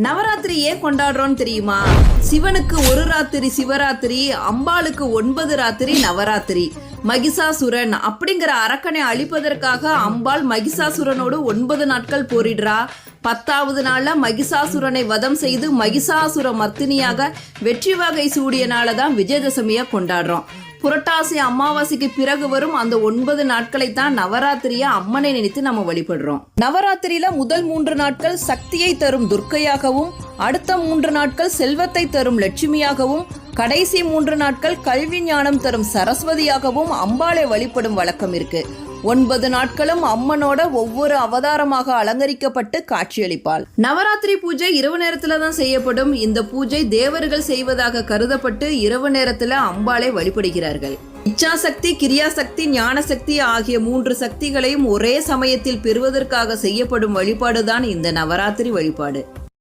நவராத்திரி ஏன் கொண்டாடுறோம் தெரியுமா? சிவனுக்கு ஒரு ராத்திரி சிவராத்திரி, அம்பாளுக்கு 9 ராத்திரி நவராத்திரி. மகிஷாசுரன் அப்படிங்கிற அரக்கனை அழிப்பதற்காக அம்பாள் மகிஷாசுரனோடு 9 நாட்கள் போரிடுறா. 10வது நாள்ல மகிஷாசுரனை வதம் செய்து மகிஷாசுர மர்த்தினியாக வெற்றி வகை சூடிய நாளதான் விஜயதசமியா கொண்டாடுறோம். புரட்டாசி அமாவாசைக்கு பிறகு வரும் அந்த 9 நாட்களை தான் நவராத்திரியா அம்மனை நினைத்து நம்ம வழிபடுறோம். நவராத்திரியில முதல் 3 நாட்கள் சக்தியை தரும் துர்க்கையாகவும், அடுத்த 3 நாட்கள் செல்வத்தை தரும் லட்சுமியாகவும், கடைசி 3 நாட்கள் கல்வி ஞானம் தரும் சரஸ்வதியாகவும் அம்பாளை வழிபடும் வழக்கம் இருக்கு. 9 நாட்களும் அம்மனோட ஒவ்வொரு அவதாரமாக அலங்கரிக்கப்பட்டு காட்சியளிப்பாள். நவராத்திரி பூஜை இரவு நேரத்துல தான் செய்யப்படும். இந்த பூஜை தேவர்கள் செய்வதாக கருதப்பட்டு இரவு நேரத்துல அம்பாளை வழிபடுகிறார்கள். இச்சாசக்தி, கிரியாசக்தி, ஞானசக்தி ஆகிய 3 சக்திகளையும் ஒரே சமயத்தில் பெறுவதற்காக செய்யப்படும் வழிபாடுதான் இந்த நவராத்திரி வழிபாடு.